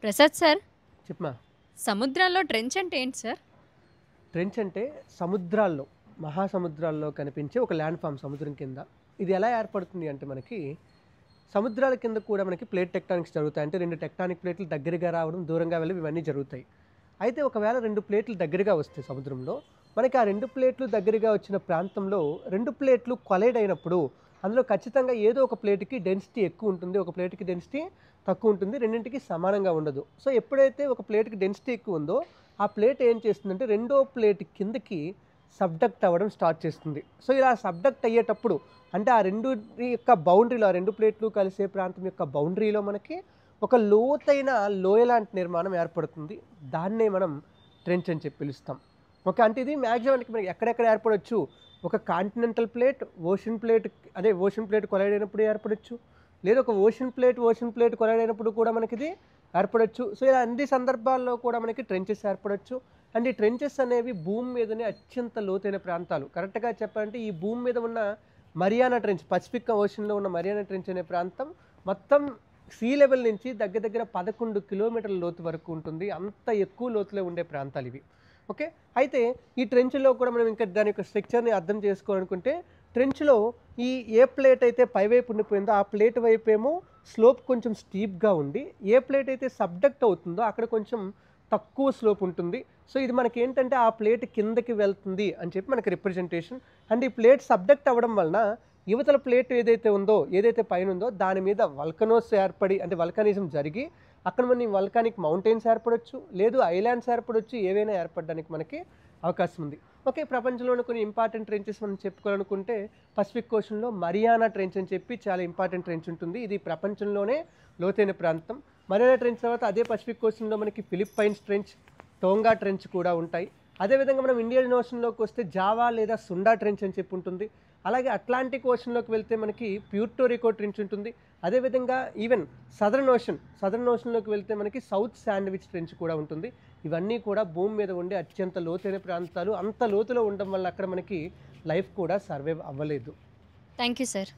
Prasad sir, చెప్పమా. సముద్రాల్లో trench అంటే ఏంటి సార్? ట్రెంచ్ అంటే సముద్రాల్లో, మహాసముద్రాల్లో కనిపించే ఒక ల్యాండ్ ఫామ్ సముద్రం కింద. ఇది ఎలా ఏర్పడుతుంది అంటే మనకి సముద్రాల కింద కూడా మనకి ప్లేట్ టెక్టానిక్స్ జరుగుతాయి. అంటే 2 టెక్టానిక్ ప్లేట్లు దగ్గరగా రావడం, దూరంగా వెళ్ళి ఇవన్నీ జరుగుతాయి. అయితే ఒకవేళ 2 ప్లేట్లు దగ్గరగా వస్తే సముద్రంలో మనకి ఆ 2 ప్లేట్లు దగ్గరగా వచ్చిన ప్రాంతంలో 2 ప్లేట్లు కొలైడ్ అయినప్పుడు అందులో ఖచ్చితంగా ఏదో ఒక ప్లేట్కి డెన్సిటీ ఎక్కువ ఉంటుంది, ఒక ప్లేట్కి డెన్సిటీ తక్కువ ఉంటుంది, రెండింటికి సమానంగా ఉండదు. సో ఎప్పుడైతే ఒక ప్లేట్కి డెన్సిటీ ఎక్కువ ఉందో ఆ ప్లేట్ ఏం చేస్తుందంటే రెండో ప్లేట్ కిందకి సబ్డక్ట్ అవ్వడం స్టార్ట్ చేస్తుంది. సో ఇలా సబ్డక్ట్ అయ్యేటప్పుడు అంటే ఆ రెండు యొక్క బౌండరీలో, ఆ 2 ప్లేట్లు కలిసే ప్రాంతం యొక్క బౌండరీలో మనకి ఒక లోతైన లోయ లాంటి నిర్మాణం ఏర్పడుతుంది. దాన్నే మనం ట్రెంచ్ అని చెప్పి పిలుస్తాం. ఓకే. అంటే ఇది మ్యాక్సిమానికి మనకి ఎక్కడెక్కడ ఏర్పడొచ్చు, ఒక continental plate, ocean plate collide అయినప్పుడు ఏర్పడొచ్చు, లేదా ఒక ఓషన్ ప్లేట్ కొలైడ్ అయినప్పుడు కూడా మనకి ఇది ఏర్పడొచ్చు. సో ఇలా అన్ని సందర్భాల్లో కూడా మనకి ట్రెంచెస్ ఏర్పడొచ్చు. అండ్ ఈ ట్రెంచెస్ అనేవి భూమి మీదనే అత్యంత లోతైన ప్రాంతాలు. కరెక్ట్గా చెప్పాలంటే ఈ భూమి మీద ఉన్న మరియానా ట్రెంచ్, పసిఫిక్ ఓషన్లో ఉన్న మరియానా ట్రెంచ్ అనే ప్రాంతం మొత్తం సీ లెవెల్ నుంచి దగ్గర దగ్గర 11 కిలోమీటర్ల లోతు వరకు ఉంటుంది. అంత ఎక్కువ లోతులో ఉండే ప్రాంతాలు ఇవి. ఓకే. అయితే ఈ ట్రెంచ్లో కూడా మనం ఇంకా దాని యొక్క స్ట్రక్చర్ని అర్థం చేసుకోవాలనుకుంటే ట్రెంచ్లో ఈ ఏ ప్లేట్ అయితే పైవైపు ఉండిపోయిందో ఆ ప్లేట్ వైపు ఏమో స్లోప్ కొంచెం స్టీప్గా ఉండి, ఏ ప్లేట్ అయితే సబ్డక్ట్ అవుతుందో అక్కడ కొంచెం తక్కువ స్లోప్ ఉంటుంది. సో ఇది మనకి ఏంటంటే ఆ ప్లేట్ కిందకి వెళ్తుంది అని చెప్పి మనకి రిప్రజెంటేషన్. అండ్ ఈ ప్లేట్ సబ్డక్ట్ అవ్వడం వలన యువతల ప్లేట్ ఏదైతే పైన ఉందో దాని మీద వల్కనోస్ ఏర్పడి, అంటే వల్కనిజం జరిగి అక్కడ మన వల్కానిక్ మౌంటైన్స్ ఏర్పడొచ్చు, లేదు ఐలాండ్స్ ఏర్పడొచ్చు, ఏవైనా ఏర్పడడానికి మనకి అవకాశం ఉంది. ఓకే. ప్రపంచంలోని కొన్ని ఇంపార్టెంట్ ట్రెంచెస్ మనం చెప్పుకోవాలనుకుంటే పసిఫిక్ ఓషన్లో మరియానా ట్రెంచ్ అని చెప్పి చాలా ఇంపార్టెంట్ ట్రెంచ్ ఉంటుంది. ఇది ప్రపంచంలోనే లోతైన ప్రాంతం. మరియానా ట్రెంచ్ తర్వాత అదే పసిఫిక్ ఓషన్లో మనకి ఫిలిప్పైన్స్ ట్రెంచ్, టోంగా ట్రెంచ్ కూడా ఉంటాయి. అదేవిధంగా మనం ఇండియన్ ఓషన్లోకి వస్తే జావా లేదా సుండా ట్రెంచ్ అని చెప్పి ఉంటుంది. అలాగే అట్లాంటిక్ ఓషన్లోకి వెళ్తే మనకి ప్యూర్టోరికో ట్రెంచ్ ఉంటుంది. అదేవిధంగా ఈవెన్ సదర్న్ ఓషన్లోకి వెళ్తే మనకి సౌత్ శాండ్విచ్ ట్రెంచ్ కూడా ఉంటుంది. ఇవన్నీ కూడా భూమి మీద ఉండే అత్యంత లోతైన ప్రాంతాలు. అంత లోతులో ఉండడం వల్ల అక్కడ మనకి లైఫ్ కూడా సర్వైవ్ అవ్వలేదు. Thank you sir.